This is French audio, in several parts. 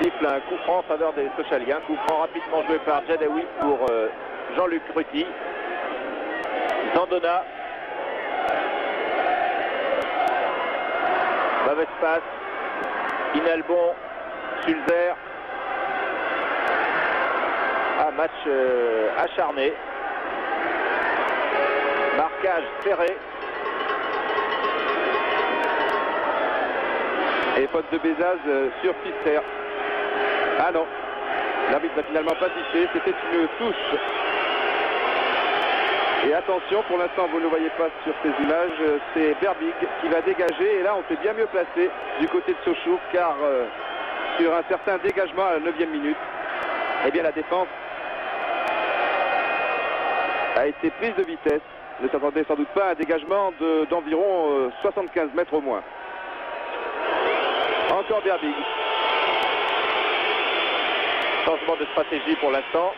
Siffle un coup franc en faveur des Sochaliens. Coup franc rapidement joué par Jadaoui pour Jean-Luc Ruti. Zandona. Mauvaise passe. Inalbon. Sulzer. Match acharné. Marquage serré. Et faute de Bézaz sur Pfister. Ah non, l'arbitre n'a finalement pas sifflé, c'était une touche. Et attention, pour l'instant vous ne le voyez pas sur ces images, c'est Berbig qui va dégager. Et là on s'est bien mieux placé du côté de Sochaux, car sur un certain dégagement à la 9e minute, eh bien la défense a été prise de vitesse. Ne s'attendait sans doute pas à un dégagement d'environ 75 mètres au moins. Encore Berbig. Changement de stratégie pour l'instant.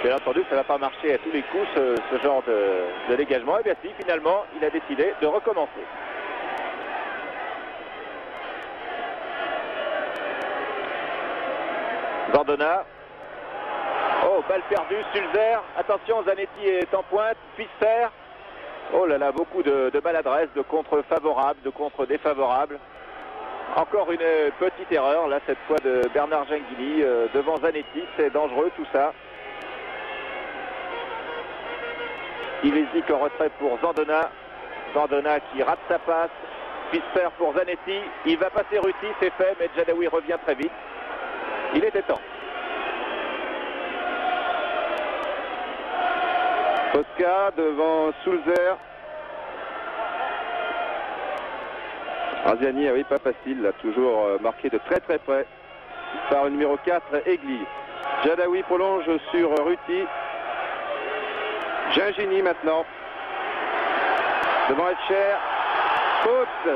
Bien entendu, ça ne va pas marcher à tous les coups, ce genre de dégagement. Et bien si, finalement, il a décidé de recommencer. Zandona. Oh, balle perdue, Sulzer. Attention, Zanetti est en pointe. Pfister. Oh là là, beaucoup de maladresse, de contre favorables, de contre défavorables. Encore une petite erreur, là, cette fois de Bernard Genghini devant Zanetti. C'est dangereux, tout ça. Ivesic en retrait pour Zandona. Zandona qui rate sa passe. Pfister pour Zanetti. Il va passer Ruti, c'est fait, mais Jadaoui revient très vite. Il était temps. Posca devant Sulzer. Raziani, ah oui, pas facile, là, toujours marqué de très très près par le numéro 4, Egli. Jadaoui prolonge sur Ruti. Gingini maintenant. Devant Etcher. Faute.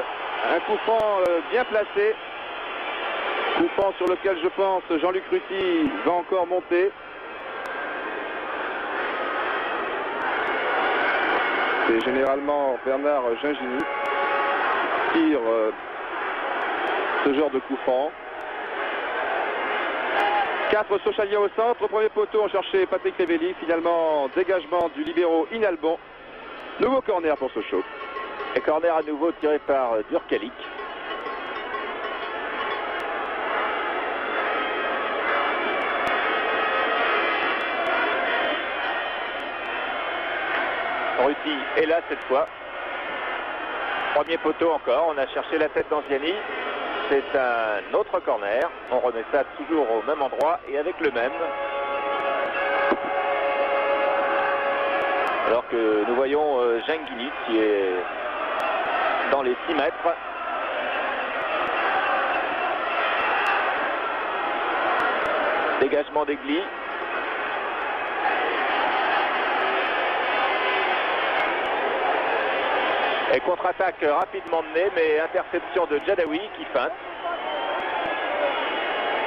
Un coup franc bien placé. Coup franc sur lequel je pense Jean-Luc Ruti va encore monter. C'est généralement Bernard Gingini qui tire ce genre de coup franc. 4 Sochaliens au centre. Au premier poteau, on cherchait Patrick Révelli. Finalement, dégagement du libéro Inalbon. Nouveau corner pour Sochaux. Et corner à nouveau tiré par Durkalic. Ruti est là cette fois. Premier poteau encore, on a cherché la tête d'Anziani. C'est un autre corner. On remet ça toujours au même endroit et avec le même. Alors que nous voyons Genghini qui est dans les 6 mètres. Dégagement d'Egli. Et contre-attaque rapidement menée, mais interception de Jadaoui qui feinte.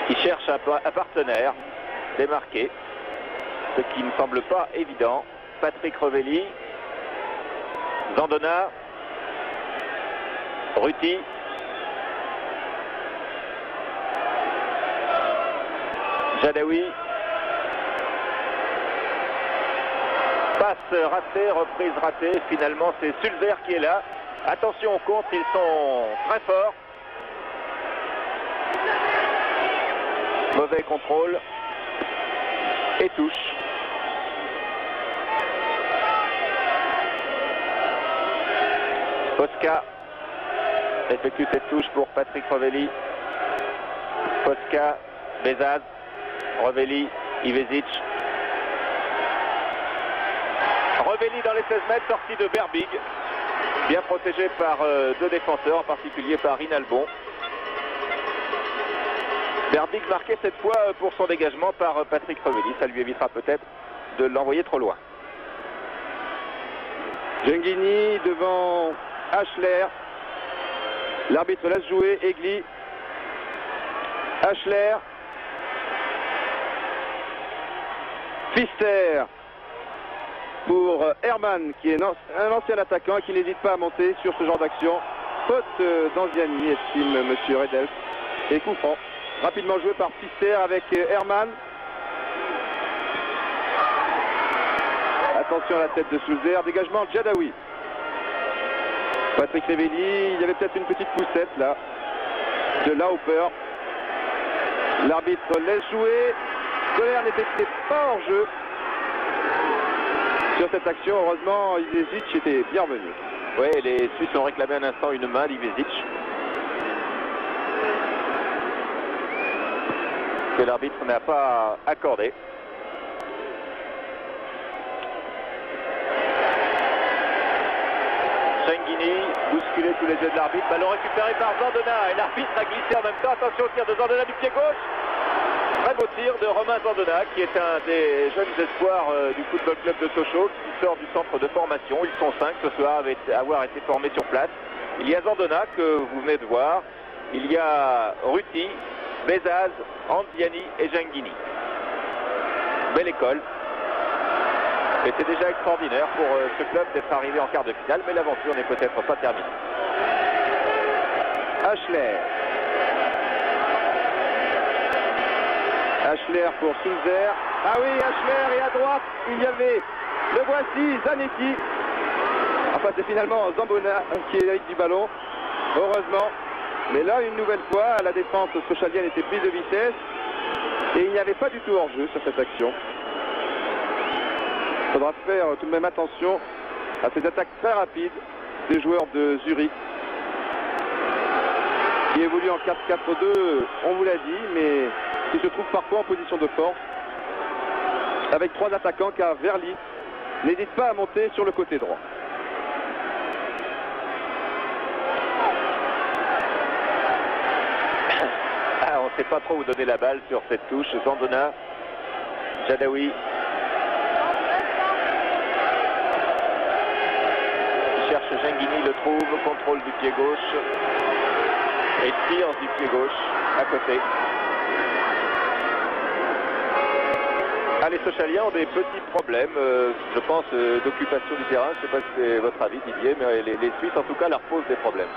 Il cherche un partenaire démarqué, ce qui ne semble pas évident. Patrick Révelli, Zandona, Ruti. Jadaoui. Passe ratée, reprise ratée. Finalement, c'est Sulzer qui est là. Attention au contre, ils sont très forts. Mauvais contrôle. Et touche. Posca effectue cette touche pour Patrick Révelli. Posca, Bézaz, Révelli, Ivesic. Révelli dans les 16 mètres, sortie de Berbig. Bien protégé par 2 défenseurs, en particulier par Inalbon. Berbig marqué cette fois pour son dégagement par Patrick Révelli. Ça lui évitera peut-être de l'envoyer trop loin. Genghini devant Ashler. L'arbitre laisse jouer Egli. Ashler. Pfister pour Herman, qui est un ancien attaquant qui n'hésite pas à monter sur ce genre d'action. Faute d'Anziani, estime M. Redel. Et coup franc. rapidement joué par Pfister avec Herman. Attention à la tête de Sulzer, dégagement Djadaoui. Patrick Révelli, il y avait peut-être une petite poussette là de Lauper. L'arbitre laisse jouer. Colère n'était pas hors jeu sur cette action. Heureusement, Ivezic était bien revenu. Oui, les Suisses ont réclamé un instant une main d'Ivezic, que l'arbitre n'a pas accordé. Genghini, bousculé sous les yeux de l'arbitre, ballon récupéré par Zandona et l'arbitre a glissé en même temps. Attention au tir de Zandona du pied gauche. Très beau tir de Romain Zandona qui est un des jeunes espoirs du football club de Sochaux qui sort du centre de formation. Ils sont 5 ce soir à avoir été formés sur place. Il y a Zandona que vous venez de voir. Il y a Ruti, Bezaz, Anziani et Genghini. Belle école. Et c'est déjà extraordinaire pour ce club d'être arrivé en quart de finale, mais l'aventure n'est peut-être pas terminée. Hachler. Hachler pour Sulzer. Ah oui, Hachler, et à droite, il y avait, le voici, Zanetti. Enfin, c'est finalement Zambona qui est avec du ballon, heureusement. Mais là, une nouvelle fois, la défense sochalienne était prise de vitesse. Et il n'y avait pas du tout hors-jeu sur cette action. Il faudra faire tout de même attention à ces attaques très rapides des joueurs de Zurich, qui évoluent en 4-4-2, on vous l'a dit, mais qui se trouvent parfois en position de force, avec 3 attaquants, car Verly n'hésite pas à monter sur le côté droit. Ah, on ne sait pas trop où donner la balle sur cette touche. Zandona, Djadaoui. Genghini le trouve, contrôle du pied gauche et tire du pied gauche à côté. Ah, les Sochaliens ont des petits problèmes, je pense, d'occupation du terrain. Je ne sais pas si c'est votre avis, Didier, mais les Suisses en tout cas leur posent des problèmes.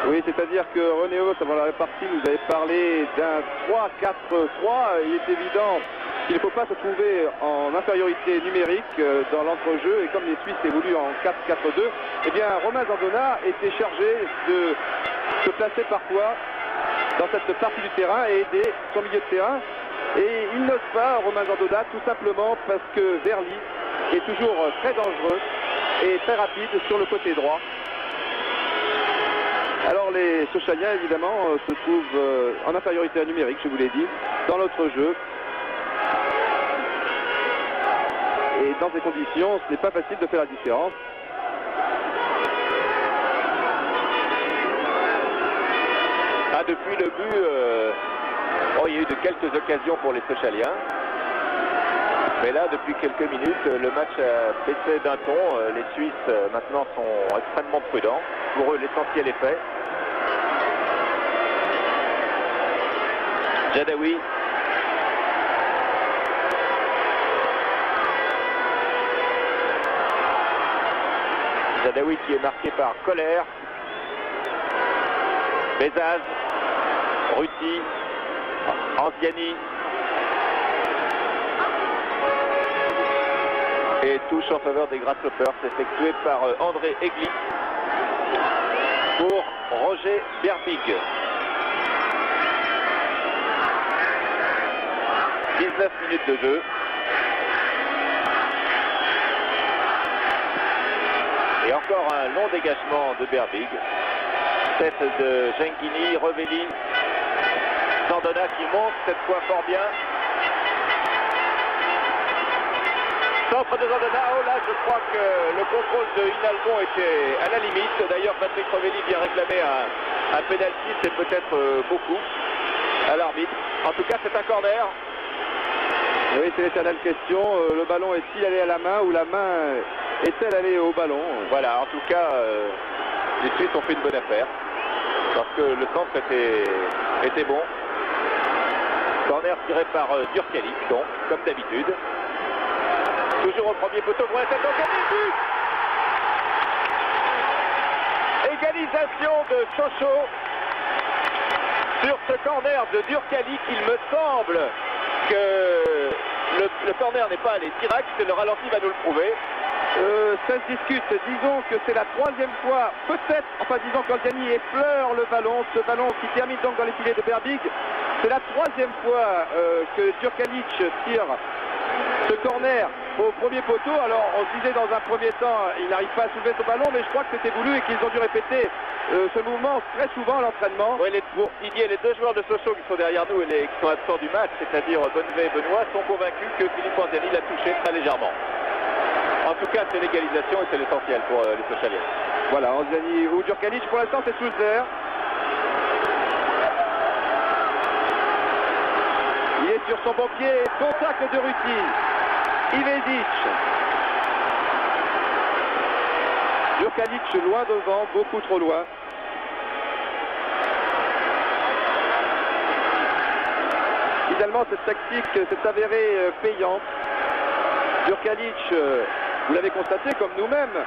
Oui, c'est-à-dire que René Haus, avant la répartie, nous avait parlé d'un 3-4-3. Il est évident qu'il ne faut pas se trouver en infériorité numérique dans l'entrejeu. Et comme les Suisses évoluent en 4-4-2, eh bien, Romain Zandona était chargé de se placer parfois dans cette partie du terrain et aider son milieu de terrain. Et il n'ose pas, Romain Zandona, tout simplement parce que Verly est toujours très dangereux et très rapide sur le côté droit. Alors les Sochaliens, évidemment, se trouvent en infériorité numérique, je vous l'ai dit, dans notre jeu. Et dans ces conditions, ce n'est pas facile de faire la différence. Ah, depuis le but, il y a eu de quelques occasions pour les Sochaliens. Mais là, depuis quelques minutes, le match a baissé d'un ton. Les Suisses, maintenant, sont extrêmement prudents. Pour eux, l'essentiel est fait. Djadaoui. Djadaoui qui est marqué par Colère. Bezaz. Ruti. Anziani. Et touche en faveur des Grasshoppers, effectuée par André Egli pour Roger Berbig. 19 minutes de jeu. Et encore un long dégagement de Berbig. Tête de Genghini, Revelli. Zandona qui monte cette fois fort bien. Centre de Zandona. Oh là, je crois que le contrôle de Hinalbon était à la limite. D'ailleurs, Patrick Revelli vient réclamer un pénalty. C'est peut-être beaucoup à l'arbitre. En tout cas, c'est un corner. Oui, c'est l'éternelle question. Le ballon est-il allé à la main ou la main est-elle allée au ballon? Voilà, en tout cas, les Suisses ont fait une bonne affaire. Parce que le centre était bon. Corner tiré par Durkali, donc, comme d'habitude. Toujours au premier poteau pour la tête d'Organi. Égalisation de Sochaux. Sur ce corner de Durkalic, il me semble que le corner n'est pas allé direct, le ralenti va nous le prouver. Ça se discute, disons que c'est la troisième fois, peut-être, enfin disons qu'Anziani effleure le ballon, ce ballon qui termine donc dans les filets de Berbig. C'est la troisième fois que Durkalic tire ce corner au premier poteau. Alors on se disait dans un premier temps, il n'arrive pas à soulever ce ballon, mais je crois que c'était voulu et qu'ils ont dû répéter ce mouvement très souvent à l'entraînement. Oui, pour Didier, les deux joueurs de Sochaux qui sont derrière nous et qui sont absents du match, c'est-à-dire Bonnevet et Benoît, sont convaincus que Philippe Anziani l'a touché très légèrement. En tout cas, c'est l'égalisation et c'est l'essentiel pour les Sochaliens. Voilà, Anziani ou Durkalic, pour l'instant c'est Sulzer. Il est sur son bon pied, contact de Ruti. Ivedic. Durkalic loin devant, beaucoup trop loin. Finalement, cette tactique s'est avérée payante. Durkalic, vous l'avez constaté comme nous-mêmes,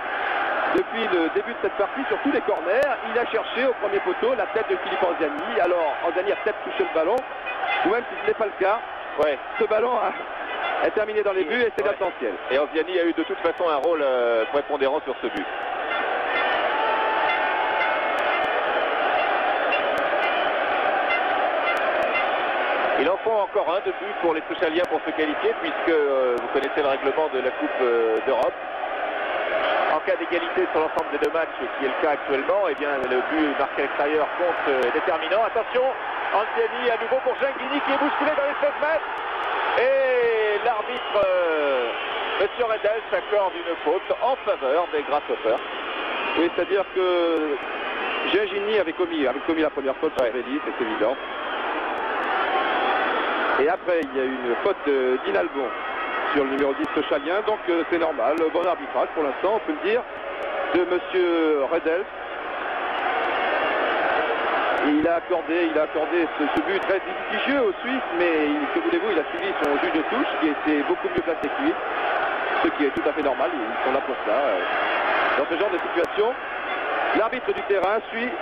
depuis le début de cette partie, sur tous les corners, il a cherché au premier poteau la tête de Philippe Anziani. Alors, Anziani a peut-être touché le ballon, ou même si ce n'est pas le cas, ouais. Ce ballon est terminé dans les buts et c'est l'essentiel. Et Anziani a eu de toute façon un rôle prépondérant sur ce but. Il en faut encore un de but pour les Sochaliens pour se qualifier, puisque vous connaissez le règlement de la Coupe d'Europe. En cas d'égalité sur l'ensemble des deux matchs, ce qui est le cas actuellement, eh bien le but marqué à l'extérieur compte déterminant. Attention, Anziani à nouveau pour Genghini qui est bousculé dans les 16 mètres. Et l'arbitre, M. Redel, s'accorde une faute en faveur des Grasshoppers. Oui, c'est-à-dire que Genghini avait commis la première faute sur Béli, c'est évident. Et après, il y a eu une faute d'Inalbon sur le numéro 10 Sochalien, donc c'est normal, bon arbitrage pour l'instant, on peut le dire, de M. Redel. Il a accordé ce but très litigieux aux Suisses, mais que voulez-vous, il a suivi son juge de touche qui était beaucoup mieux placé que lui, ce qui est tout à fait normal, ils sont là pour ça. Dans ce genre de situation, l'arbitre du terrain suit